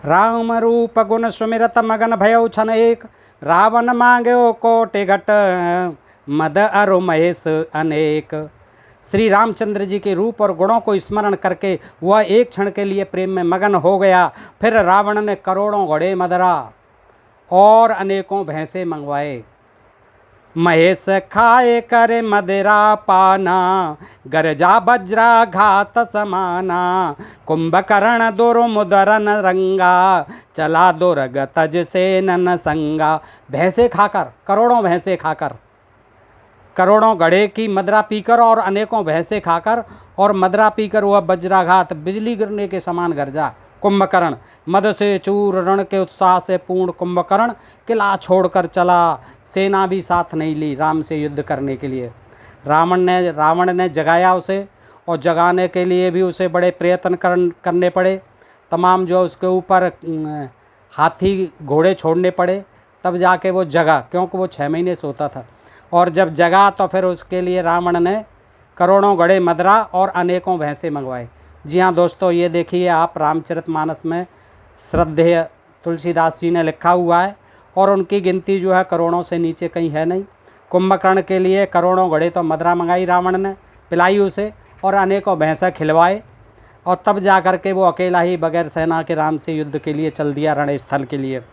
राम रूप गुण सुमिरत मगन भयो छन एक, रावण मांग्यो कोटि घट मद अरु महेश अनेक। श्री रामचंद्र जी के रूप और गुणों को स्मरण करके वह एक क्षण के लिए प्रेम में मगन हो गया। फिर रावण ने करोड़ों घोड़े मदरा और अनेकों भैंसे मंगवाए। महेश खाए करे मदिरा पाना, गरजा बज्रा घात समाना। कुंभकर्ण दुर्मुदरन रंगा, चला दुर्ग तज से नन संगा। भैंसे खाकर, करोड़ों भैंसे खाकर, करोड़ों घड़े की मदरा पीकर और अनेकों भैंसे खाकर और मदरा पीकर वह वज्राघात बिजली गिरने के समान गरजा। कुंभकर्ण मद से चूर, रण के उत्साह से पूर्ण कुंभकर्ण किला छोड़कर चला। सेना भी साथ नहीं ली राम से युद्ध करने के लिए। रावण ने जगाया उसे, और जगाने के लिए भी उसे बड़े प्रयत्न करने पड़े। तमाम जो उसके ऊपर हाथी घोड़े छोड़ने पड़े, तब जाके वो जगा, क्योंकि वो 6 महीने सोता था। और जब जगा तो फिर उसके लिए रावण ने करोड़ों घड़े मदरा और अनेकों भैंसे मंगवाए। जी हाँ दोस्तों, ये देखिए आप रामचरितमानस में श्रद्धेय तुलसीदास जी ने लिखा हुआ है, और उनकी गिनती जो है करोड़ों से नीचे कहीं है नहीं। कुंभकर्ण के लिए करोड़ों घड़े तो मदरा मंगाई रावण ने, पिलाई उसे, और अनेकों भैंसा खिलवाए, और तब जा कर के वो अकेला ही बगैर सेना के राम से युद्ध के लिए चल दिया, रणस्थल के लिए।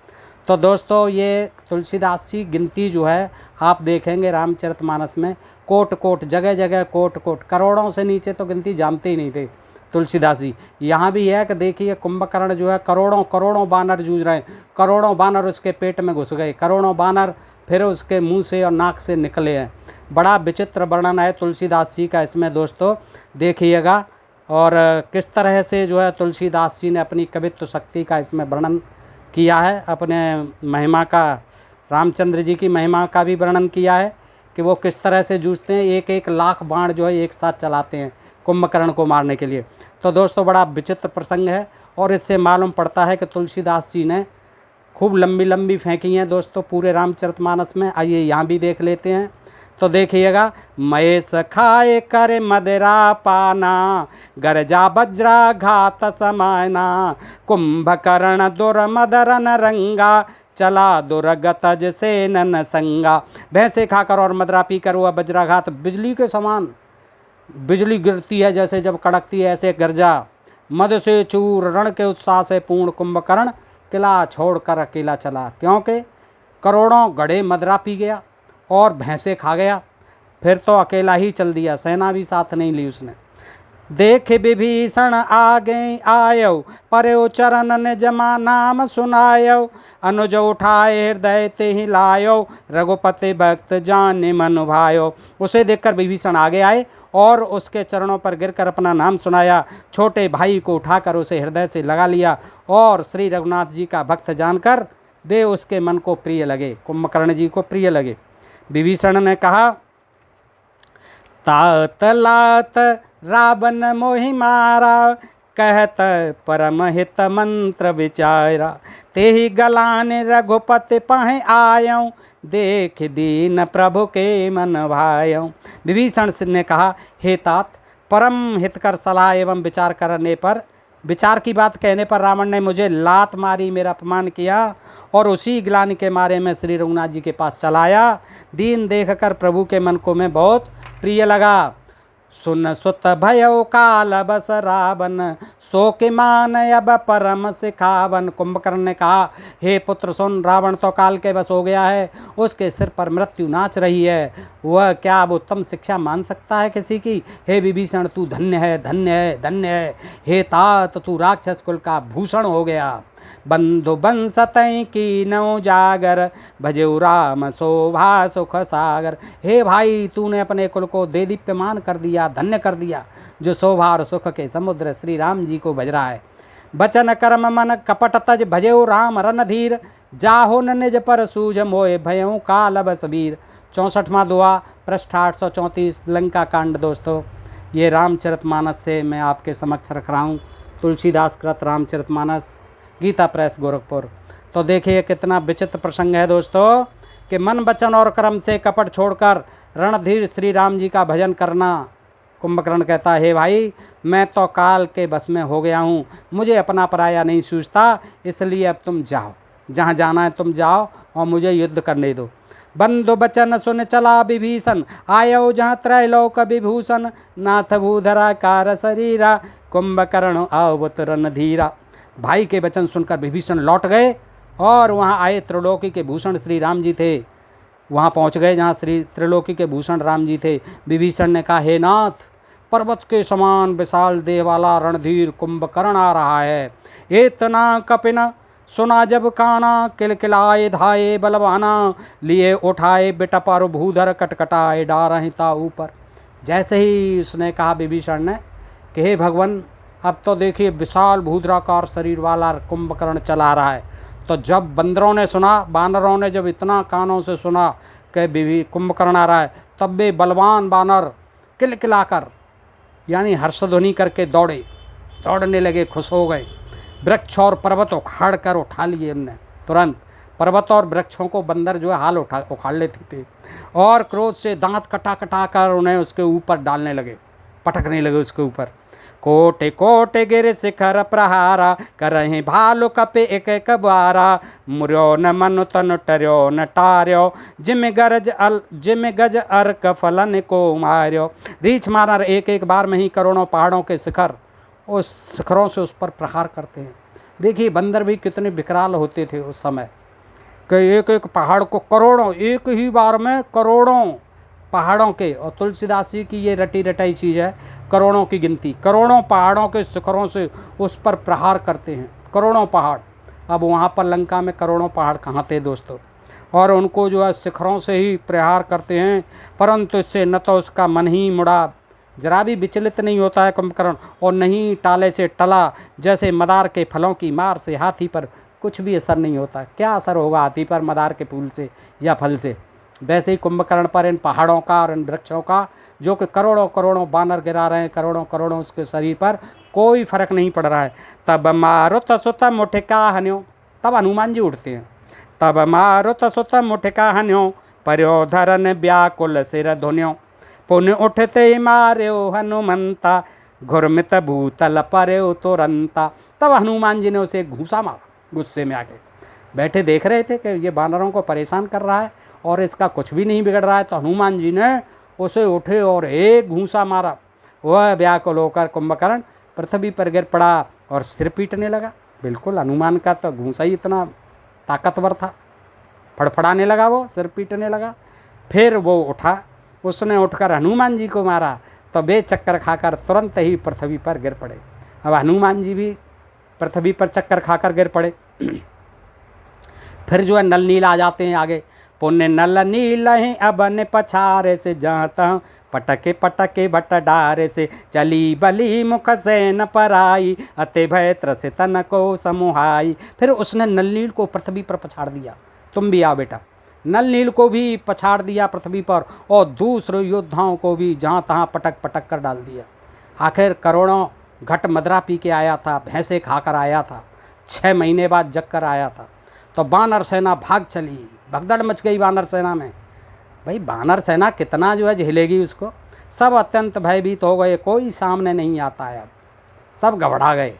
तो दोस्तों ये तुलसीदास जी गिनती जो है आप देखेंगे रामचरितमानस में, कोट कोट, जगह जगह कोट कोट, करोड़ों से नीचे तो गिनती जानते ही नहीं थे तुलसीदास जी। यहाँ भी है कि देखिए कुंभकर्ण जो है करोड़ों करोड़ों बानर जूझ रहे हैं, करोड़ों बानर उसके पेट में घुस गए, करोड़ों बानर फिर उसके मुंह से और नाक से निकले हैं। बड़ा विचित्र वर्णन है तुलसीदास जी का इसमें दोस्तों, देखिएगा। और किस तरह से जो है तुलसीदास जी ने अपनी कवित्व शक्ति का इसमें वर्णन किया है, अपने महिमा का, रामचंद्र जी की महिमा का भी वर्णन किया है कि वो किस तरह से जूझते हैं, एक एक लाख बाण जो है एक साथ चलाते हैं कुंभकर्ण को मारने के लिए। तो दोस्तों बड़ा विचित्र प्रसंग है, और इससे मालूम पड़ता है कि तुलसीदास जी ने खूब लंबी लंबी फेंकी हैं दोस्तों पूरे रामचरितमानस में। आइए यहाँ भी देख लेते हैं। तो देखिएगा, महेश खाए करे मदिरा पाना, गरजा वज्रा घात समाना। कुंभकर्ण दुर्मदरन रंगा, चला दुर्ग तज से नन संगा। भैंसे खाकर और मदरा पीकर हुआ वज्राघात, बिजली के समान, बिजली गिरती है जैसे जब कड़कती है ऐसे गरजा। मद से चूर, रण के उत्साह से पूर्ण कुंभकर्ण किला छोड़कर अकेला चला, क्योंकि करोड़ों घड़े मदरा पी गया और भैंसे खा गया। फिर तो अकेला ही चल दिया, सेना भी साथ नहीं ली उसने। देख विभीषण आगे आयो, पर्यो चरण ने जमा नाम सुनायो। अनुज उठाए हृदय ते ही लायो, रघुपति भक्त जाने मन भायो। उसे देखकर विभीषण आगे आए और उसके चरणों पर गिरकर अपना नाम सुनाया। छोटे भाई को उठाकर उसे हृदय से लगा लिया, और श्री रघुनाथ जी का भक्त जानकर वे उसके मन को प्रिय लगे, कुंभकर्ण जी को प्रिय लगे। विभीषण ने कहा, तात लात रावण मोहि मारा, कहत परम हित मंत्र विचारा। तेहि गलान रघुपति पह आयऊँ, देख दीन प्रभु के मन भायऊँ। विभीषण ने कहा, हे तात, परम हितकर सलाह एवं विचार करने पर, विचार की बात कहने पर रावण ने मुझे लात मारी, मेरा अपमान किया, और उसी ग्लानि के मारे में श्री रघुनाथ जी के पास चलाया। दीन देखकर प्रभु के मन को मैं बहुत प्रिय लगा। सुन सुत भयो काल बस रावण, सो के मान अब परम सिखावन। कुंभकर्ण ने कहा, हे पुत्र सुन, रावण तो काल के बस हो गया है, उसके सिर पर मृत्यु नाच रही है, वह क्या अब उत्तम शिक्षा मान सकता है किसी की। हे विभीषण, तू धन्य है, धन्य है, धन्य है। हे तात, तू राक्षस कुल का भूषण हो गया। बंधु बंसतै की नौ जागर, भजेउ राम शोभा सुख सागर। हे भाई, तूने अपने कुल को दे दीप्यमान कर दिया, धन्य कर दिया, जो शोभा और सुख के समुद्र श्री राम जी को भज रहा है। बचन कर्म मन कपट तज, भजेउ राम रणधीर, जाहो न निज पर सूझ मोए, भयऊ काल बस वीर। 64वां दुआ, पृष्ठ 834, लंका कांड। दोस्तों ये रामचरितमानस से मैं आपके समक्ष रख रहा हूँ, तुलसीदास कृत रामचरितमानस, गीता प्रेस गोरखपुर। तो देखिए कितना विचित्र प्रसंग है दोस्तों, कि मन वचन और कर्म से कपट छोड़कर रणधीर श्री राम जी का भजन करना कुंभकर्ण कहता है, हे भाई मैं तो काल के बस में हो गया हूँ, मुझे अपना पराया नहीं सूझता, इसलिए अब तुम जाओ, जहाँ जाना है तुम जाओ और मुझे युद्ध करने दो। बंधु बचन सुन चला विभीषण, आयो जहाँ त्रैलोक विभूषण, नाथ भूधरा कार शरीरा, कुंभकर्ण आवत रणधीरा। भाई के वचन सुनकर विभीषण लौट गए और वहाँ आए त्रिलोकी के भूषण श्री राम जी थे। वहाँ पहुँच गए जहाँ श्री त्रिलोकी के भूषण राम जी थे। विभीषण ने कहा, हे नाथ, पर्वत के समान विशाल देह वाला रणधीर कुंभकर्ण आ रहा है। इतना कपिन सुना जब काना, किलकिलाए धाये बलवाना, लिए उठाए बिटप और भूधर कटकटाए डारहि ता ऊपर। जैसे ही उसने कहा विभीषण ने कि हे भगवान, अब तो देखिए विशाल भूधराकार शरीर वाला कुंभकर्ण चला रहा है। तो जब बंदरों ने सुना, बानरों ने जब इतना कानों से सुना कि कुंभकर्ण आ रहा है, तब वे बलवान बानर किलकिलाकर यानी हर्षध्वनि करके दौड़ने लगे, खुश हो गए। वृक्ष और पर्वत उखाड़ कर उठा लिए उनने। तुरंत पर्वत और वृक्षों को बंदर जो है हाल उखाड़ लेते थे और क्रोध से दांत कटा कटा कर उन्हें उसके ऊपर डालने लगे, पटकने लगे उसके ऊपर। कोटे कोटे गिर शिखर प्रहारा, करहि भालु कपे एक एक बारा, मुर्यो न मनु तनु टर्यो न टार्यो, जिम गज अर्क फलन को मार्यो। रीछ मारकर एक एक बार में ही करोड़ों पहाड़ों के शिखर उस शिखरों से उस पर प्रहार करते हैं। देखिए बंदर भी कितने विकराल होते थे उस समय कि एक एक पहाड़ को करोड़ों, एक ही बार में करोड़ों पहाड़ों के, और तुलसीदास जी की ये रटी रटाई चीज़ है, करोड़ों की गिनती, करोड़ों पहाड़ों के शिखरों से उस पर प्रहार करते हैं, करोड़ों पहाड़। अब वहाँ पर लंका में करोड़ों पहाड़ कहाँ थे दोस्तों, और उनको जो है शिखरों से ही प्रहार करते हैं, परंतु इससे न तो उसका मन ही मुड़ा, जरा भी विचलित नहीं होता है कुंभकर्ण, और नहीं टाले से टला। जैसे मदार के फलों की मार से हाथी पर कुछ भी असर नहीं होता। क्या असर होगा हाथी पर मदार के फूल से या फल से, वैसे ही कुंभकर्ण पर इन पहाड़ों का और इन वृक्षों का, जो कि करोड़ों करोड़ों बानर गिरा रहे हैं, करोड़ों करोड़ों उसके शरीर पर कोई फर्क नहीं पड़ रहा है। तब मारुत सुत मुठिका हन्यो, तब हनुमान जी उठते हैं। तब मारुत सुत मुठिका हन्यो, पर्यो धरन व्याकुल सिर धुन्यो, पुण्य उठते मार्यो हनुमंता, घुरमित भूतल पर्यो तुरंता। तब हनुमान जी ने उसे घूसा मारा, गुस्से में आके बैठे देख रहे थे कि ये बानरों को परेशान कर रहा है और इसका कुछ भी नहीं बिगड़ रहा है, तो हनुमान जी ने उसे उठे और एक घूसा मारा। वह व्याकुल होकर कुंभकर्ण पृथ्वी पर गिर पड़ा और सिर पीटने लगा। बिल्कुल हनुमान का तो घूसा ही इतना ताकतवर था, फड़फड़ाने लगा, वो सिर पीटने लगा। फिर वो उठा, उसने उठकर हनुमान जी को मारा, तो वे चक्कर खाकर तुरंत ही पृथ्वी पर गिर पड़े। अब हनुमान जी भी पृथ्वी पर चक्कर खाकर गिर पड़े। फिर जो है नल नील आ जाते हैं आगे। पुण्य नल नील हैं अबन पछारे से, जाता हूँ पटके पटके बट डारे से, चली बली मुख से न पराई, अति भय त्रस तन को समुहाई। फिर उसने नल नील को पृथ्वी पर पछाड़ दिया। तुम भी आओ बेटा। नल नील को भी पछाड़ दिया पृथ्वी पर, और दूसरे योद्धाओं को भी जहाँ तहाँ पटक पटक कर डाल दिया। आखिर करोड़ों घट मदरा पी के आया था, भैंसे खाकर आया था, 6 महीने बाद जग कर आया था। तो बानर सेना भाग चली, भगदड़ मच गई बानर सेना में। भाई बानर सेना कितना जो है झेलेगी उसको। सब अत्यंत भयभीत हो गए, कोई सामने नहीं आता है, अब सब घबरा गए।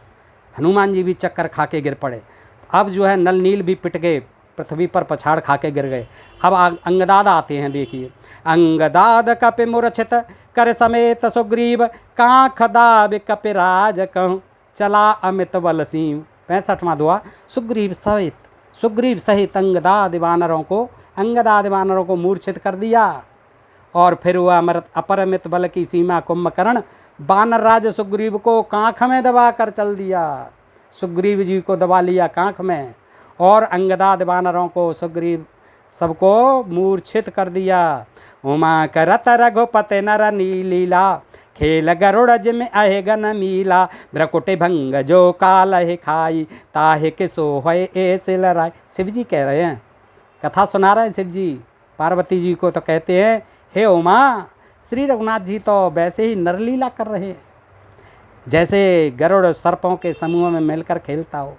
हनुमान जी भी चक्कर खा के गिर पड़े। अब जो है नल नील भी पिट गए, पृथ्वी पर पछाड़ खा के गिर गए। अब अंगदाद आते हैं, देखिए। अंगदाद कपि मूर्छित कर समेत सुग्रीव, कांख दाब कपिराज कहूँ, चला अमित बल सीम। 65वां दुआ। सुग्रीव सहित अंगदाद वानरों को मूर्छित कर दिया। और फिर वह अपरमित बल की सीमा कुंभकर्ण बानर राज सुग्रीव को कांख में दबा कर चल दिया। सुग्रीव जी को दबा लिया कांख में, और अंगदाद वानरों को सुग्रीव सबको मूर्छित कर दिया। उमा करत रघुपति नर नीलीला, खेल गरुड़ जिम अहे गन मीला, भ्रकुटे भंग जो काल है खाई, ताहे के सो है ऐसे लड़ाई। शिव जी कह रहे हैं, कथा सुना रहे हैं शिव जी पार्वती जी को, तो कहते हैं, हे उमा, श्री रघुनाथ जी तो वैसे ही नरलीला कर रहे हैं, जैसे गरुड़ सर्पों के समूह में मिलकर खेलता हो।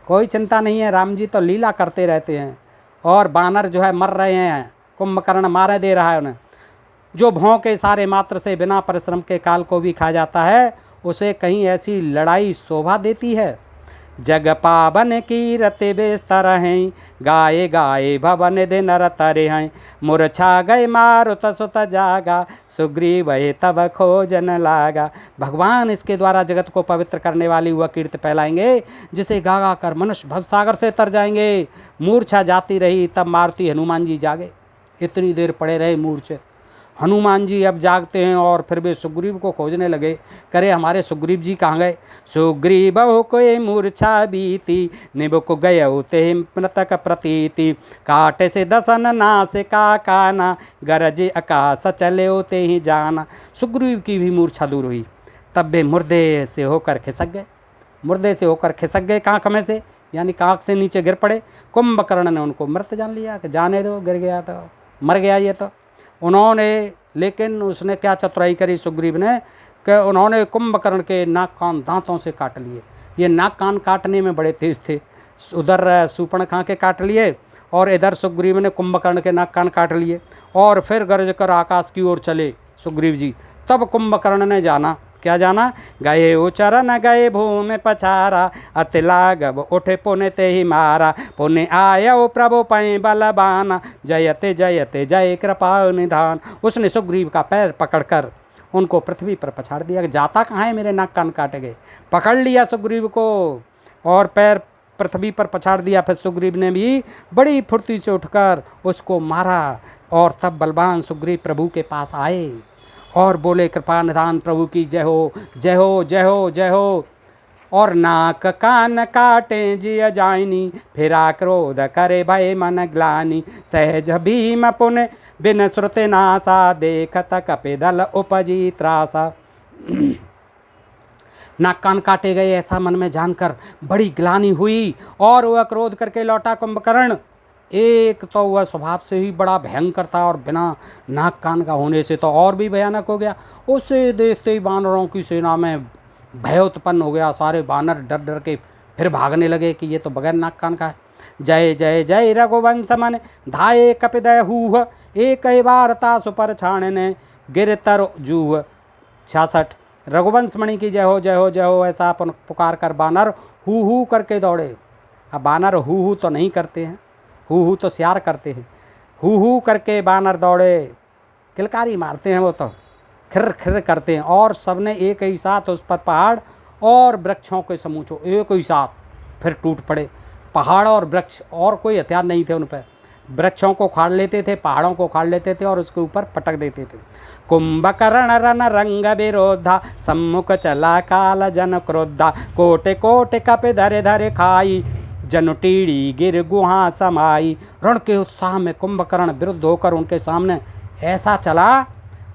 कोई चिंता नहीं है, राम जी तो लीला करते रहते हैं। और बानर जो है मर रहे हैं, कुंभकर्ण मारे दे रहा है उन्हें। जो भौं के सारे मात्र से बिना परिश्रम के काल को भी खा जाता है, उसे कहीं ऐसी लड़ाई शोभा देती है। जग पावन की रते बेस्तर हैं, गाए गाए भवन दिन रतरे हैं। मूर्छा गए मारुत सुत जागा, सुग्रीव है तब खोजन लागा। भगवान इसके द्वारा जगत को पवित्र करने वाली वह कीर्ति फैलाएंगे जिसे गा गा कर मनुष्य भवसागर से तर जाएंगे। मूर्छा जाती रही तब मारुति हनुमान जी जागे। इतनी देर पड़े रहे मूर्छित। हनुमान जी अब जागते हैं और फिर वे सुग्रीव को खोजने लगे। करे हमारे सुग्रीव जी कहाँ गए। सुग्रीव कोई मूर्छा बीती, निबुक गय ते मृतक प्रतीति। काटे से दसन नास का काना, गरज आकाश चले ते ही जाना। सुग्रीव की भी मूर्छा दूर हुई। तब वे मुर्दे से होकर खिसक गए। मुर्दे से होकर खिसक गए कांख में से, यानी कांख से नीचे गिर पड़े। कुंभकर्ण ने उनको मृत जान लिया कि जाने दो, गिर गया तो मर गया ये तो। उन्होंने, लेकिन उसने क्या चतुराई करी सुग्रीव ने कि उन्होंने कुंभकर्ण के नाक कान दांतों से काट लिए। ये नाक कान काटने में बड़े तेज थे। उधर सूर्पणखा के काट लिए और इधर सुग्रीव ने कुंभकर्ण के नाक कान काट लिए। और फिर गरज कर आकाश की ओर चले सुग्रीव जी। तब कुंभकर्ण ने जाना, क्या जाना। गए उचरन गए भूमि पछारा, अति लागब उठे पुण्य ते ही मारा। पुण्य आयो प्रभु पै बलबान, जयते जयते जय कृपा निधान। उसने सुग्रीव का पैर पकड़कर उनको पृथ्वी पर पछाड़ दिया। जाता कहाँ है, मेरे नाक कान काटे गए। पकड़ लिया सुग्रीव को और पैर पृथ्वी पर पछाड़ दिया। फिर सुग्रीव ने भी बड़ी फुर्ती से उठकर उसको मारा। और तब बलवान सुग्रीव प्रभु के पास आए और बोले, कृपा निधान प्रभु की जय हो, जय हो, जय हो, जय हो। और नाक कान काटे जिय जाइनी, फिरा क्रोध करे भय मन ग्लानि। सहज भीम पुन बिन श्रुति नासा, देखत कपि दल उपजी त्रासा। नाक कान काटे गए ऐसा मन में जानकर बड़ी ग्लानि हुई और वह क्रोध करके लौटा कुंभकर्ण। एक तो वह स्वभाव से ही बड़ा भयंकर था और बिना नाक कान का होने से तो और भी भयानक हो गया। उसे देखते ही वानरों की सेना में भय उत्पन्न हो गया। सारे वानर डर डर के फिर भागने लगे कि ये तो बगैर नाक कान का है। जय जय जय रघुवंश मन, धाये कपिदय हूह। एक वारता सुपर छाणने, गिरतर जूह। 66। रघुवंश मणि की जय हो, जय हो, जय हो, ऐसा अपन पुकार कर बानर हू हू करके दौड़े। अब बानर हू हू तो नहीं करते हैं, हू हू तो श्यार करते हैं। हू हू करके बानर दौड़े, किलकारी मारते हैं वो तो, खिर खिर करते हैं। और सबने एक ही साथ उस पर पहाड़ और वृक्षों के समूचो एक ही साथ फिर टूट पड़े। पहाड़ और वृक्ष, और कोई हथियार नहीं थे उन पर। वृक्षों को खाड़ लेते थे, पहाड़ों को खाड़ लेते थे और उसके ऊपर पटक देते थे। कुंभकर्ण रन रंग विरोधा, सम्मुख चला काल जन क्रोधा। कोटे कोटे कपि धरे धरे खाई, जनु टीड़ी गिर गुहा समाई। रण के उत्साह में कुंभकर्ण विरुद्ध होकर उनके सामने ऐसा चला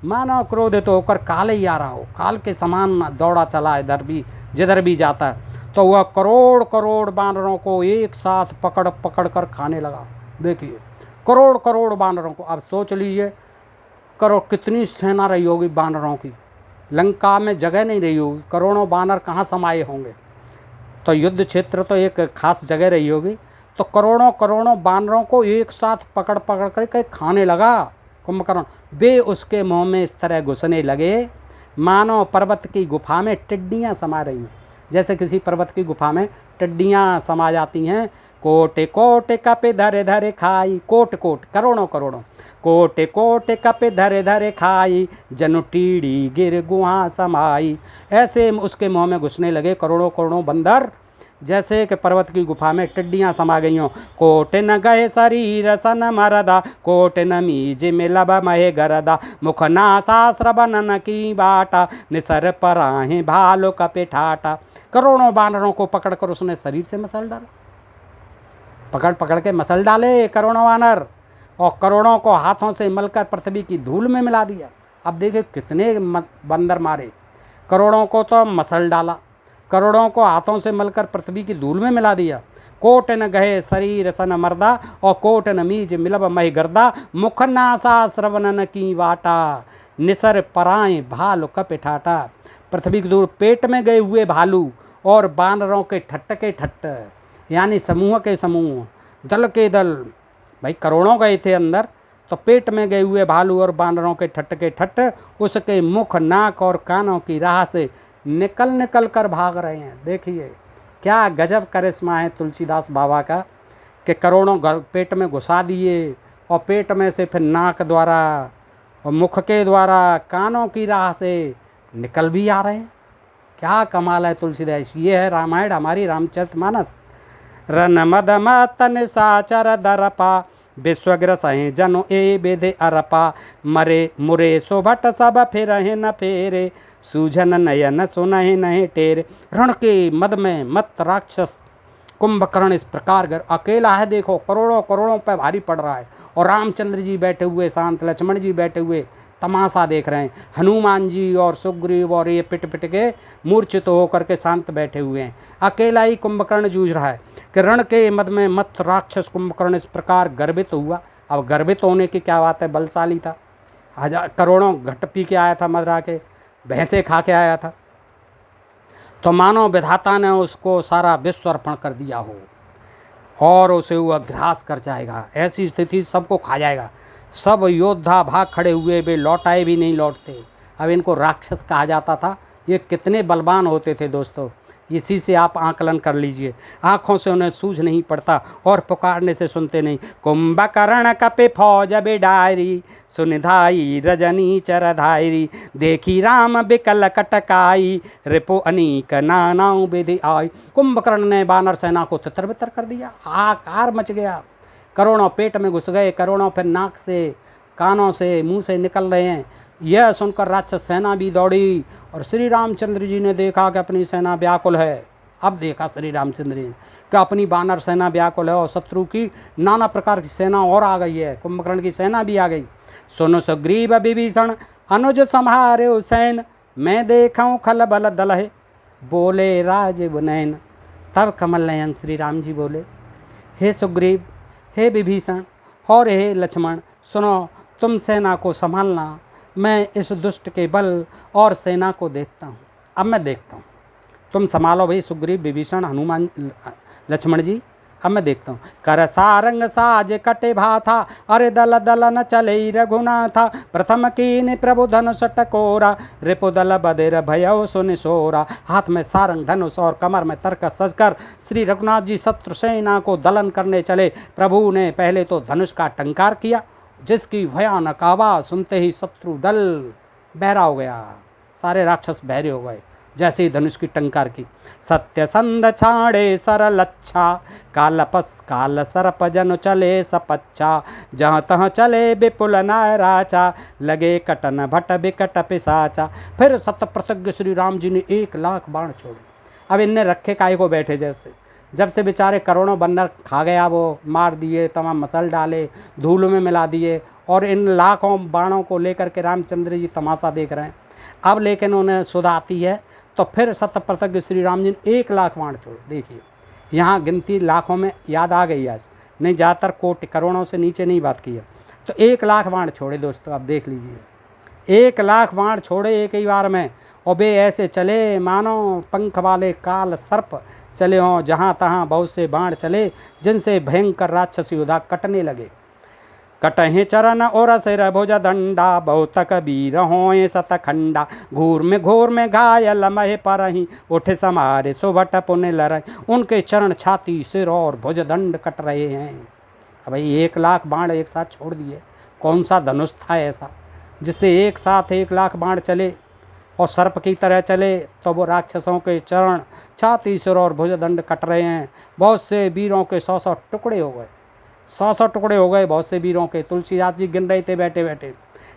मानो क्रोधित होकर काल ही आ रहा हो। काल के समान दौड़ा चला इधर भी जिधर भी जाता है। तो वह करोड़ करोड़ बानरों को एक साथ पकड़ पकड़ कर खाने लगा। देखिए करोड़ करोड़ बानरों को। अब सोच लीजिए करो कितनी सेना रही होगी बानरों की। लंका में जगह नहीं रही होगी, करोड़ों बानर कहाँ समाये होंगे। तो युद्ध क्षेत्र तो एक खास जगह रही होगी। तो करोड़ों करोड़ों बानरों को एक साथ पकड़ पकड़ कर खाने लगा कुंभकर्ण। वे उसके मुंह में इस तरह घुसने लगे मानो पर्वत की गुफा में टिड्डियाँ समा रही हैं। जैसे किसी पर्वत की गुफा में टिड्डियाँ समा जाती हैं। कोटे कोटे कपि धरे धरे खाई, कोट कोट करोड़ों करोड़ों, कोटे कोटे कपि धरे धरे खाई। जनु टीड़ी गिर गुहा समाई। ऐसे उसके मुँह में घुसने लगे करोड़ों करोड़ों बंदर, जैसे कि पर्वत की गुफा में टिड्डियाँ समा गई हों। कोटे न गए शरीर सन मरदा, कोटे न मीज मिलब महे गरदा। मुख नासा श्रवणन की बाटा, निसर पराहे भालो कपि ठाटा। करोड़ों बानरों को पकड़कर उसने शरीर से मसल डाला। पकड़ पकड़ के मसल डाले करोड़ों बानर और करोड़ों को हाथों से मलकर पृथ्वी की धूल में मिला दिया। अब देखिए कितने बंदर मारे। करोड़ों को तो मसल डाला, करोड़ों को हाथों से मलकर पृथ्वी की धूल में मिला दिया। कोट न गहे शरीर सन मर्दा, और कोट न मीज मिलब मही गर्दा। मुख नासा श्रवणन की वाटा, निसर पराएं भालू कपि ठाटा। पृथ्वी की धूल पेट में गए हुए भालू और बानरों के ठट्ट के ठट्ट, यानी समूह के समूह, दल के दल। भाई करोड़ों गए थे अंदर, तो पेट में गए हुए भालू और बानरों के ठट्ट उसके मुख, नाक और कानों की राह से निकल निकल कर भाग रहे हैं। देखिए क्या गजब करिश्मा है तुलसीदास बाबा का कि करोड़ों पेट में घुसा दिए और पेट में से फिर नाक द्वारा और मुख के द्वारा, कानों की राह से निकल भी आ रहे हैं। क्या कमाल है तुलसीदास। ये है रामायण, हमारी रामचरितमानस। रन मद मतन साचर दरपा, विश्वग्र सहे जनु ए बेदे अरपा, मरे मुरे सोभट सब फिर न फेरे, सूझन नयन सुनहि नहीं टेरे। रण के मद में मत राक्षस कुंभकर्ण इस प्रकार अकेला है, देखो करोड़ों करोड़ों पे भारी पड़ रहा है, और रामचंद्र जी बैठे हुए शांत, लक्ष्मण जी बैठे हुए तमाशा देख रहे हैं, हनुमान जी और सुग्रीव और ये पिट पिट के मूर्छित होकर के शांत बैठे हुए हैं। अकेला ही कुंभकर्ण जूझ रहा है कि रण के मद में मत राक्षस कुंभकर्ण इस प्रकार गर्वित हुआ। अब गर्वित होने की क्या बात है, बलशाली था, करोड़ों घट पी के आया था, मदरा के भैंसे खा के आया था, तो मानो विधाता ने उसको सारा विश्व अर्पण कर दिया हो और उसे वह ग्रास कर जाएगा। ऐसी स्थिति सबको खा जाएगा। सब योद्धा भाग खड़े हुए, वे लौटाए भी नहीं लौटते। अब इनको राक्षस कहा जाता था। ये कितने बलवान होते थे दोस्तों, इसी से आप आकलन कर लीजिए। आँखों से उन्हें सूझ नहीं पड़ता और पुकारने से सुनते नहीं। कुंभकर्ण कपे फौज बिडारी, सुनिधाई रजनी चरधारी, देखी राम बिकल कटकाई, रिपो अनीक नानाओ विधि आई। कुंभकर्ण ने बानर सेना को तितर बितर कर दिया, हाहाकार मच गया। करोड़ों पेट में घुस गए, करोड़ों फिर नाक से, कानों से, मुंह से निकल रहे हैं। यह सुनकर राक्षस सेना भी दौड़ी और श्री रामचंद्र जी ने देखा कि अपनी सेना व्याकुल है। अब देखा श्री रामचंद्र जी कि अपनी बानर सेना व्याकुल है और शत्रु की नाना प्रकार की सेना और आ गई है, कुंभकर्ण की सेना भी आ गई। सुनो सुग्रीव विभीषण अनुज संहारे हुसैन, मैं देखूँ खल बल दल है, बोले राजीव नयन। तब कमल नयन श्री राम जी बोले, हे सुग्रीव, हे विभीषण और हे लक्ष्मण, सुनो तुम सेना को संभालना, मैं इस दुष्ट के बल और सेना को देखता हूँ। अब मैं देखता हूँ, तुम संभालो भाई सुग्रीव, विभीषण, हनुमान, लक्ष्मण जी, अब मैं देखता हूँ। कर सारंग साज कटे भाथा, अरे दल दल न चले रघुनाथा, प्रथम कीन प्रभु धनुष टकोरा, रिपु दल बदेर भयउ सुनि सोरा। हाथ में सारंग धनुष और कमर में तरकस सजकर श्री रघुनाथ जी शत्रु सेना को दलन करने चले। प्रभु ने पहले तो धनुष का टंकार किया, जिसकी भयानक आवाज़ सुनते ही शत्रु दल बहरा हो गया, सारे राक्षस बहरे हो गए जैसे ही धनुष की टंकार की। सत्यसंध छाड़े सरल अच्छा, कालपस काल सरप जन चले सपच्छा, जहाँ तहाँ चले विपुल नायराचा, लगे कटन भट बिकट पिसाचा। फिर सतप्रतज्ञ श्री राम जी ने 1,00,000 बाण छोड़े। अब इनने रखे काय को बैठे, जैसे जब से बेचारे करोड़ों बंदर खा गया, वो मार दिए, तमाम मसल डाले, धूल में मिला दिए, और इन लाखों बाणों को लेकर के रामचंद्र जी तमाशा देख रहे हैं। अब लेकिन उन्हें सुध आती है, तो फिर शतप्रतज्ञ श्री राम जी ने 1,00,000 बाण छोड़े। देखिए यहाँ गिनती लाखों में याद आ गई आज, नहीं ज़्यादातर कोटि करोड़ों से नीचे नहीं बात की है। तो 1,00,000 बाण छोड़े दोस्तों, अब देख लीजिए 1,00,000 बाण छोड़े एक ही बार में, और वे ऐसे चले मानो पंख वाले काल सर्प चले हों। जहाँ तहाँ बहुत से बाण चले, जिनसे भयंकर राक्षस योद्धा कटने लगे। कटहे चरण और सिर भुज दंडा, बहुत कबीर होए सतखंडा, घोर में घायल महे परही, उठे समारे सुभट पुण्य लरही। उनके चरण, छाती, सिर और भुज दंड कट रहे हैं। अब भाई 1,00,000 बाण एक साथ छोड़ दिए, कौन सा धनुष था ऐसा जिससे एक साथ 1,00,000 बाण चले और सर्प की तरह चले। तो वो राक्षसों के चरण, छाती, सिर और भुज दंड कट रहे हैं। बहुत से वीरों के 100 टुकड़े हो गए, 100 टुकड़े हो गए बहुत से वीरों के। तुलसीदास जी गिन रहे थे बैठे बैठे।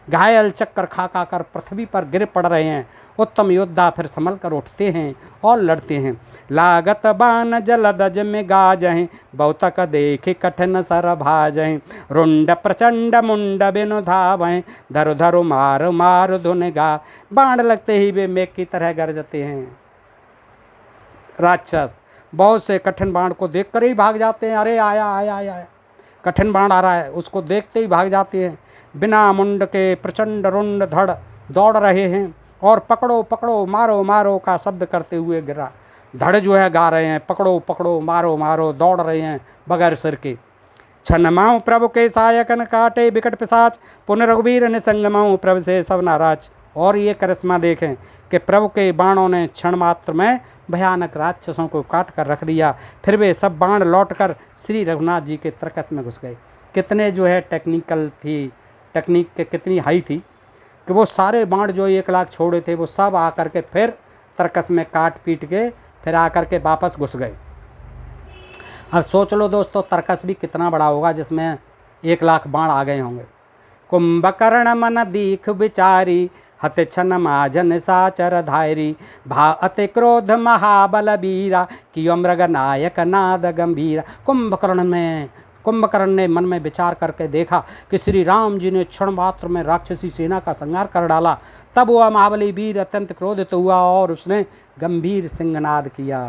घायल चक्कर खा खा कर पृथ्वी पर गिर पड़ रहे हैं। उत्तम योद्धा फिर संभल कर उठते हैं और लड़ते हैं। लागत बान जलदज में गाजहें, बहुतक देखे कठिन सर भाजहें, रुंड प्रचंड मुंड बिनु धावहें, धरु धरु मार मार धुन गा। बाण लगते ही वे मेघ की तरह गरजते हैं। राक्षस बहुत से कठिन बाण को देखकर ही भाग जाते हैं। अरे आया आया आया, कठिन बाण आ रहा है, उसको देखते ही भाग जाते हैं। बिना मुंड के प्रचंड रुंड धड़ दौड़ रहे हैं और पकड़ो पकड़ो मारो मारो का शब्द करते हुए गिरा। धड़ जो है गा रहे हैं, पकड़ो पकड़ो मारो मारो, दौड़ रहे हैं बगैर सिर के। छनमाऊँ प्रभु के सायकन काटे बिकट पिशाच, पुन रघुवीर निसंगमाऊँ प्रभु से सब नाराज। और ये करिश्मा देखें कि प्रभु के बाणों ने क्षण मात्र में भयानक राक्षसों को काट कर रख दिया। फिर वे सब बाण लौटकर श्री रघुनाथ जी के तरकस में घुस गए। कितने जो है टेक्निकल थी, टेक्निक के कितनी हाई थी कि वो सारे बाण जो 1 लाख छोड़े थे वो सब आकर के फिर तरकस में काट पीट के फिर आकर के वापस घुस गए। अब सोच लो दोस्तों, तरकस भी कितना बड़ा होगा जिसमें 1 लाख बाण आ गए होंगे। कुंभकर्ण मन दीख विचारी, हत छन माजन साचर धायरी, भा अति क्रोध महाबल बीरा, कियो मृग नायक नाद गंभीरा। कुंभकर्ण ने मन में विचार करके देखा कि श्री राम जी ने क्षण मात्र में राक्षसी सेना का संहार कर डाला। तब वह महाबली वीर अत्यंत क्रोधित हुआ और उसने गंभीर सिंहनाद किया।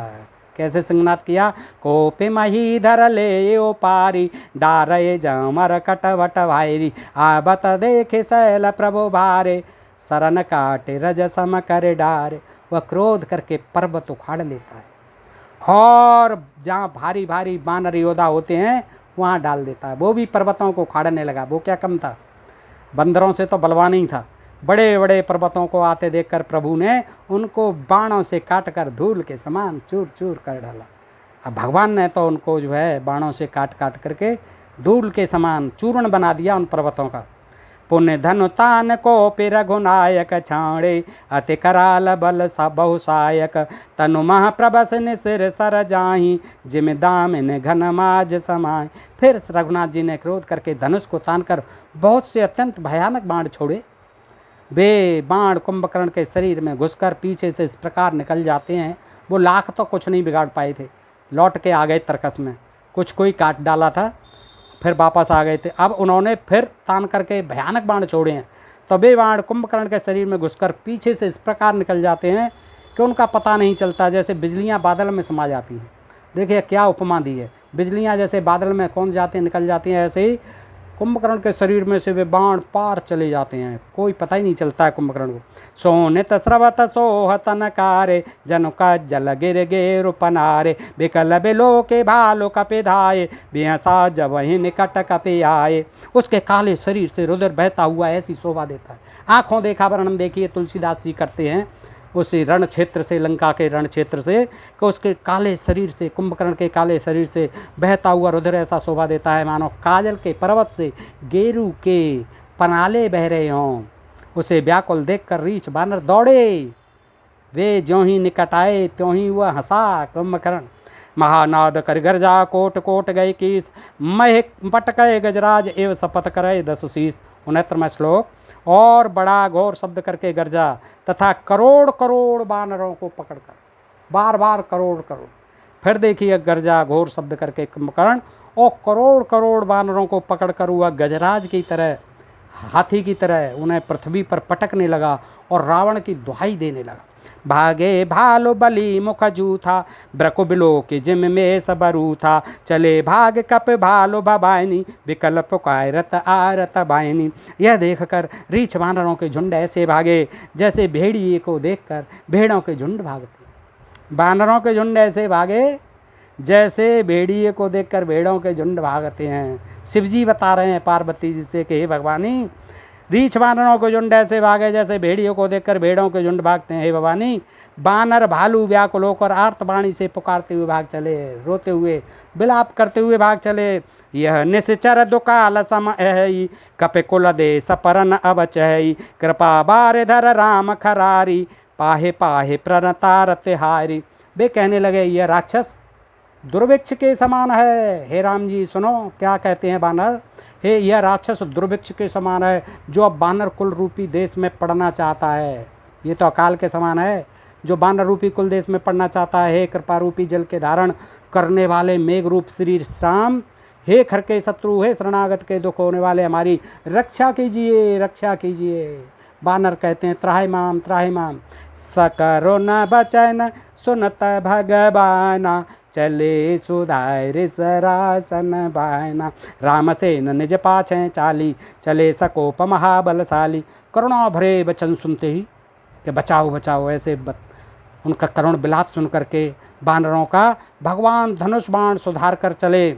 कैसे सिंहनाद किया? कोपे मही धर ले ओ पारी, डारे जमर कटवट भाईरी, आबत देखे शैल प्रभु भारे, सरन काटे रजसम करे डारे। वह क्रोध करके पर्वत उखाड़ लेता है और जहाँ भारी भारी बानर योद्धा होते हैं वहाँ डाल देता है। वो भी पर्वतों को उखाड़ने लगा। वो क्या कम था, बंदरों से तो बलवान ही था। बड़े बड़े पर्वतों को आते देखकर प्रभु ने उनको बाणों से काट कर धूल के समान चूर चूर कर डाला। अब भगवान ने तो उनको जो है बाणों से काट काट करके धूल के समान चूर्ण बना दिया उन पर्वतों का। पुण्य धनु तान को पिर रघुनायक छाणे, अति कराल बल सब बहुसायक, तनु महाप्रभस निसिर सर जाही, जिम दामिन घन माज समाय। फिर रघुनाथ जी ने क्रोध करके धनुष को तान कर बहुत से अत्यंत भयानक बाण छोड़े। वे बाण कुंभकर्ण के शरीर में घुसकर पीछे से इस प्रकार निकल जाते हैं, वो लाख तो कुछ नहीं बिगाड़ पाए थे। लौट के आ गए तरकस में, कुछ कोई काट डाला था फिर वापस आ गए थे। अब उन्होंने फिर तान करके भयानक बाण छोड़े हैं, तो वे बाण कुंभकर्ण के शरीर में घुसकर पीछे से इस प्रकार निकल जाते हैं कि उनका पता नहीं चलता, जैसे बिजलियां बादल में समा जाती हैं। देखिए क्या उपमा दी है, बिजलियां जैसे बादल में कौन जाती हैं निकल जाती हैं, ऐसे ही कुंभकर्ण के शरीर में से वे बाण पार चले जाते हैं, कोई पता ही नहीं चलता है कुंभकर्ण को। सोनित स्रवत सोहतन कारे, जनुका जल गिर गेरु पनारे, बिकल बिलो के भालो कपे धाये, बेहसा जब वही निकट कपे आए। उसके काले शरीर से रुधिर बहता हुआ ऐसी शोभा देता है। आँखों देखा वर्णन देखिए तुलसीदास जी करते हैं उस रण क्षेत्र से, लंका के रण क्षेत्र से, कि उसके काले शरीर से, कुंभकर्ण के काले शरीर से बहता हुआ रुधिर ऐसा शोभा देता है मानो काजल के पर्वत से गेरू के पनाले बह रहे हों। उसे व्याकुल देखकर रीछ बानर दौड़े, वे ज्यों ही निकट आए त्यों ही वह हंसा कुंभकर्ण। महानाद कर गर्जा कोट कोट गए कीस, मह पटके गजराज एवं शपथ करे 10 शीस। 69वां श्लोक। और बड़ा घोर शब्द करके गर्जा तथा करोड़ करोड़ बानरों को पकड़कर, बार बार करोड़ करोड़। फिर देखिए गर्जा घोर शब्द करके कुंभकर्ण और करोड़ करोड़ बानरों को पकड़कर हुआ गजराज की तरह, हाथी की तरह उन्हें पृथ्वी पर पटकने लगा और रावण की दुहाई देने लगा। भागे भालो बली मुख जूथा, ब्रको बिलो के जिम में सबरू था, चले भाग कप भालो भबायनी, विकल पुकारत आरत बायनी। यह देखकर रीछ वानरों के झुंड ऐसे भागे जैसे भेड़िए को देखकर भेड़ों के झुंड भागते। वानरों के झुंड ऐसे भागे जैसे भेड़िए को देखकर भेड़ों के झुंड भागते हैं। शिवजी बता रहे हैं पार्वती जी से कि हे भगवानी, रीछ वानरों के झुंड ऐसे भागे जैसे भेड़ियों को देखकर भेड़ों के झुंड भागते हैं। हे भवानी, बानर भालू व्याकुल होकर आर्तवाणी से पुकारते हुए भाग चले, रोते हुए विलाप करते हुए भाग चले। यह निश्चर दुकाल सम है, कपे कुल दे सपरन अवचहई, कृपा बार धर राम खरारी, पाहे पाहे प्रणतार तिहारी। वे कहने लगे यह राक्षस दुर्भिक्ष के समान है। हे राम जी सुनो क्या कहते हैं बानर, हे यह राक्षस दुर्भिक्ष के समान है जो अब बानर कुल रूपी देश में पड़ना चाहता है। ये तो अकाल के समान है जो बानर रूपी कुल देश में पड़ना चाहता है। हे कृपा रूपी जल के धारण करने वाले मेघ रूप श्री राम, हे खर के शत्रु, हे शरणागत के दुख होने वाले, हमारी रक्षा कीजिए, रक्षा कीजिए। बानर कहते हैं त्राहिमाम त्राहिमाम, सकरो न बचन सुनत भगवाना, चले सुधार सरासन बायना, रामसेन निज पाछे चाली, चले सकोप महाबलशाली। करुणा भरे वचन सुनते ही कि बचाओ बचाओ, ऐसे उनका करुण विलाप सुन करके बानरों का भगवान धनुष बाण सुधार कर चले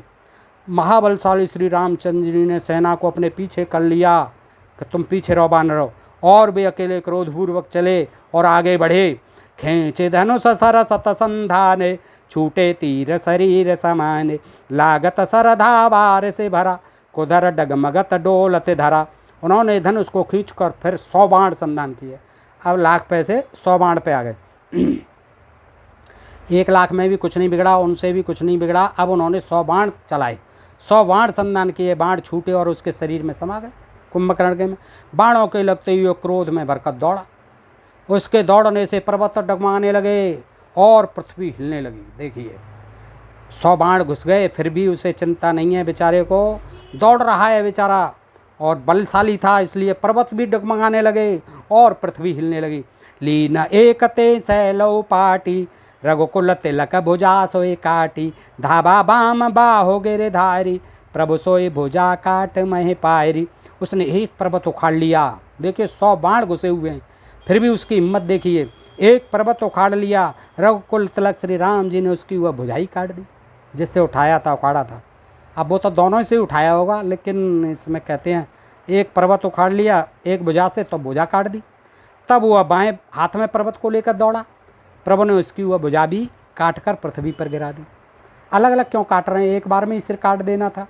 महाबलशाली श्री रामचंद्र जी ने सेना को अपने पीछे कर लिया कि तुम पीछे रहो बानर रहो, और वे अकेले क्रोधपूर्वक चले और आगे बढ़े। खींचे धनुष सरस संधाने, छूटे तीर शरीर समाने, लागत सरधा बार से भरा, कुधर डगमगत डोलत धरा। उन्होंने धनुष को खींचकर फिर 100 बाण संधान किए। अब लाख पैसे 100 बाण पे आ गए। 1 लाख में भी कुछ नहीं बिगड़ा, उनसे भी कुछ नहीं बिगड़ा। अब उन्होंने 100 बाण चलाए, 100 बाण संधान किए, बाण छूटे और उसके शरीर में समा गए कुंभकर्ण के में। बाणों के लगते ही वो क्रोध में भरकर दौड़ा। उसके दौड़ने से पर्वत डगमगाने लगे और पृथ्वी हिलने लगी। देखिए 100 बाण घुस गए, फिर भी उसे चिंता नहीं है बेचारे को, दौड़ रहा है बेचारा, और बलशाली था इसलिए पर्वत भी डगमगाने लगे और पृथ्वी हिलने लगी। लीन एक ते सैलौ पाटी, रघुकुल तिलक भुजा सोए काटी, धाबा बाम बाहो गिर धारी, प्रभु सोए भुजा काट मह पायरी। उसने एक पर्वत उखाड़ लिया। देखिए 100 बाण घुसे हुए हैं, फिर भी उसकी हिम्मत देखिए, एक पर्वत उखाड़ लिया। रघुकुल तिलक श्री राम जी ने उसकी वह भुजाई काट दी जिससे उठाया था, उखाड़ा था। अब वो तो दोनों से उठाया होगा, लेकिन इसमें कहते हैं एक पर्वत उखाड़ लिया एक भुजा से, तो भुजा काट दी। तब वह बाएं हाथ में पर्वत को लेकर दौड़ा, प्रभु ने उसकी वह भुजा भी काट कर पृथ्वी पर गिरा दी। अलग अलग क्यों काट रहे हैं, एक बार में ही सिर काट देना था।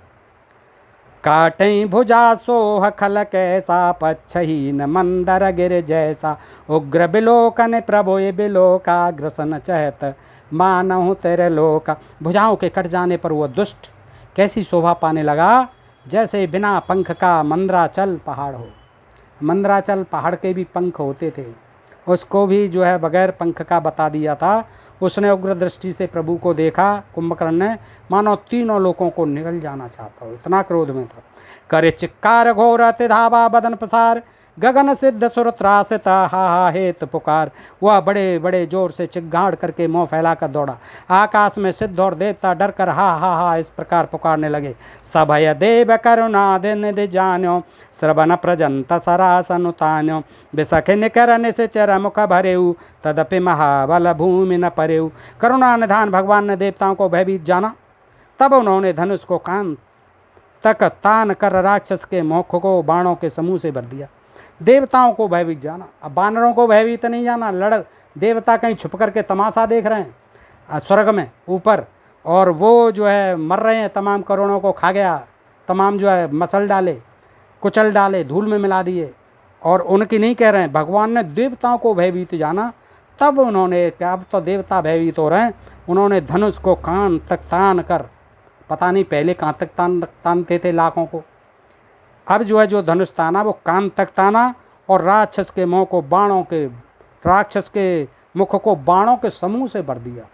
काटें भुजा सोह खल कैसा, पच्छहीन मंदर गिर जैसा, उग्र बिलोकन प्रभु बिलोका, ग्रसन चहत मानहु तेरे लोका। भुजाओं के कट जाने पर वह दुष्ट कैसी शोभा पाने लगा, जैसे बिना पंख का मंदराचल पहाड़ हो। मंदराचल पहाड़ के भी पंख होते थे, उसको भी जो है बगैर पंख का बता दिया था। उसने उग्र दृष्टि से प्रभु को देखा कुंभकर्ण ने, मानो तीनों लोगों को निगल जाना चाहता हो, इतना क्रोध में था। करे चिक्कार घोर धावा बदन पसार, गगन सिद्ध सुर त्रासित हा हा हेत पुकार। वह बड़े बड़े जोर से चिक्गाड़ करके मुँह फैलाकर दौड़ा। आकाश में सिद्ध और देवता डर कर हा हा हा इस प्रकार पुकारने लगे। सभय देव करुणा दिन जान्यो, श्रवण प्रजंत सरासन उतान्यो, बिसखे निकर निश्चर मुख भरेऊ, तदपि महाबल भूमि न परेऊ। करुणा निधान भगवान ने देवताओं को भयभीत जाना, तब उन्होंने धनुष को कान तक तान कर राक्षस के मुख को बाणों के समूह से भर दिया। देवताओं को भयभीत जाना, अब बानरों को भयभीत नहीं जाना। लड़ देवता कहीं छुप करके तमाशा देख रहे हैं स्वर्ग में ऊपर, और वो जो है मर रहे हैं, तमाम करोड़ों को खा गया, तमाम जो है मसल डाले, कुचल डाले, धूल में मिला दिए, और उनकी नहीं कह रहे हैं। भगवान ने देवताओं को भयभीत जाना, तब उन्होंने क्या, अब तो देवता भयभीत हो रहे हैं, उन्होंने धनुष को कान तक तान कर, पता नहीं पहले कहाँ तक तानते थे लाखों को, अब जो है जो धनुष ताना वो कान तक ताना, और राक्षस के मुंह को बाणों के, राक्षस के मुख को बाणों के समूह से भर दिया।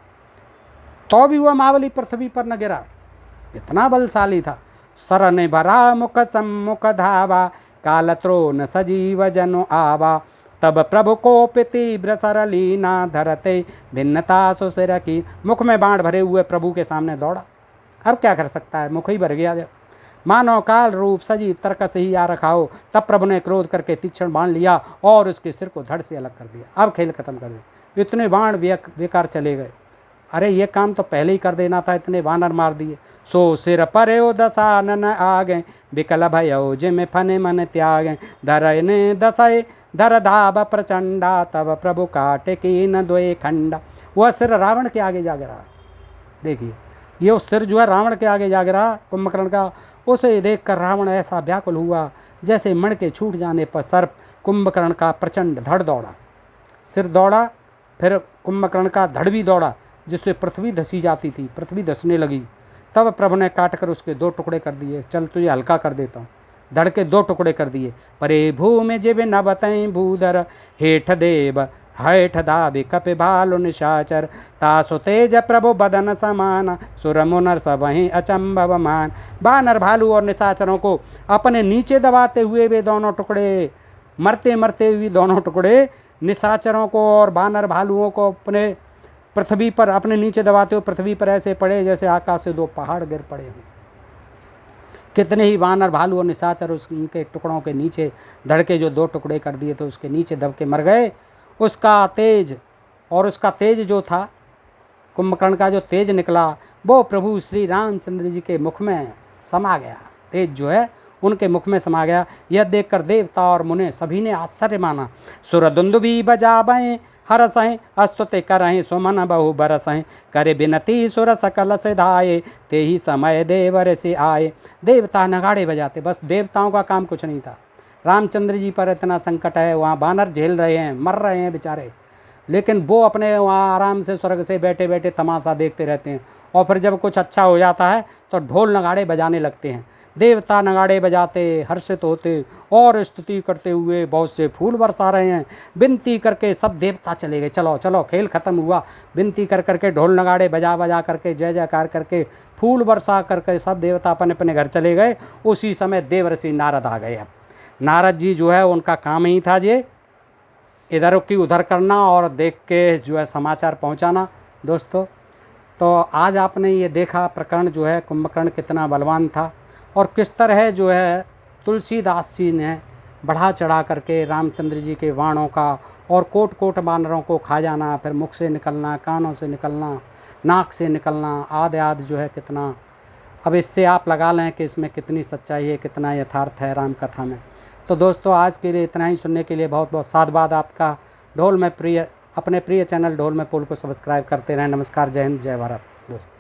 तो भी वह महाबली पृथ्वी पर न गिरा, इतना बलशाली था। सर ने भरा मुख सम्मुख धावा, काल त्रोन सजीव जनु आवा, तब प्रभु को तीव्र सरलीना, धरते भिन्नता सुसिर की। मुख में बाण भरे हुए प्रभु के सामने दौड़ा। अब क्या कर सकता है, मुख ही भर गया जब, मानो काल रूप सजीव तर्क से ही आ रखा हो। तब प्रभु ने क्रोध करके तीक्ष्ण बाण लिया और उसके सिर को धड़ से अलग कर दिया। अब खेल खत्म कर दिया। इतने बाण बेकार चले गए। अरे ये काम तो पहले ही कर देना था, इतने बानर मार दिए। सो सिर पर्यो दसानन आगे, बिकल भयो जिम फने मन त्यागे, धरने दसाए धर धाब प्रचंडा, तब प्रभु काटे की न दोए खंडा। वह सिर रावण के आगे जा गिरा। देखिए ये उस सिर जो है रावण के आगे जा गिरा कुंभकर्ण का। उसे देखकर रावण ऐसा व्याकुल हुआ जैसे मण के छूट जाने पर सर्प। कुंभकर्ण का प्रचंड धड़ दौड़ा, सिर दौड़ा, फिर कुंभकर्ण का धड़ भी दौड़ा, जिससे पृथ्वी धसी जाती थी, पृथ्वी धसने लगी। तब प्रभु ने काट कर उसके 2 टुकड़े कर दिए। चल तुझे हल्का कर देता हूँ। धड़ के 2 टुकड़े कर दिए। परे भूमि जिब न बतई भूधर, हेठ देव हेठ दाबे कपि भालु निशाचर, तासु तेज प्रभु बदन समान, सुर मुनर सबहि अचंभव मान। बानर भालू और निशाचरों को अपने नीचे दबाते हुए वे दोनों टुकड़े, मरते मरते हुए दोनों टुकड़े निशाचरों को और बानर भालुओं को अपने पृथ्वी पर, अपने नीचे दबाते हुए पृथ्वी पर ऐसे पड़े जैसे आकाश से 2 पहाड़ गिर पड़े हुए। कितने ही बानर भालू और निशाचर उनके टुकड़ों के नीचे धड़ के जो 2 टुकड़े कर दिए थे उसके नीचे दब के मर गए। उसका तेज, और उसका तेज जो था, कुंभकर्ण का जो तेज निकला वो प्रभु श्री रामचंद्र जी के मुख में समा गया, तेज जो है उनके मुख में समा गया। यह देखकर देवता और मुनि सभी ने आश्चर्य माना। सुरदुंदुभि बजाबहें हरसहें अस्तुति करहें सुमन बहु बरसहें करे बिनती सुर सकल सिधाए ते ही समय देव ऋषि आए। देवता नगाड़े बजाते, बस देवताओं का काम कुछ नहीं था। रामचंद्र जी पर इतना संकट है, वहाँ बानर झेल रहे हैं, मर रहे हैं बेचारे, लेकिन वो अपने वहाँ आराम से स्वर्ग से बैठे बैठे तमाशा देखते रहते हैं। और फिर जब कुछ अच्छा हो जाता है तो ढोल नगाड़े बजाने लगते हैं। देवता नगाड़े बजाते, हर्षित होते और स्तुति करते हुए बहुत से फूल बरसा रहे हैं। विनती करके सब देवता चले गए, चलो चलो खेल खत्म हुआ। विनती कर करके ढोल नगाड़े बजा बजा करके जय जयकार करके फूल बरसा करके सब देवता अपने अपने घर चले गए। उसी समय देवर्षि नारद आ गए। अब नारद जी जो है उनका काम ही था ये इधर की उधर करना और देख के जो है समाचार पहुंचाना। दोस्तों, तो आज आपने ये देखा प्रकरण जो है कुंभकर्ण कितना बलवान था और किस तरह जो है तुलसीदास जी ने बढ़ा चढ़ा करके रामचंद्र जी के वाणों का और कोट कोट बानरों को खा जाना, फिर मुख से निकलना, कानों से निकलना, नाक से निकलना, आदि आदि जो है कितना। अब इससे आप लगा लें कि इसमें कितनी सच्चाई है, कितना यथार्थ है राम कथा में। तो दोस्तों, आज के लिए इतना ही। सुनने के लिए बहुत बहुत साधुवाद आपका। ढोल में प्रिय अपने प्रिय चैनल ढोल में पोल को सब्सक्राइब करते रहें। नमस्कार, जय हिंद, जय भारत दोस्तों।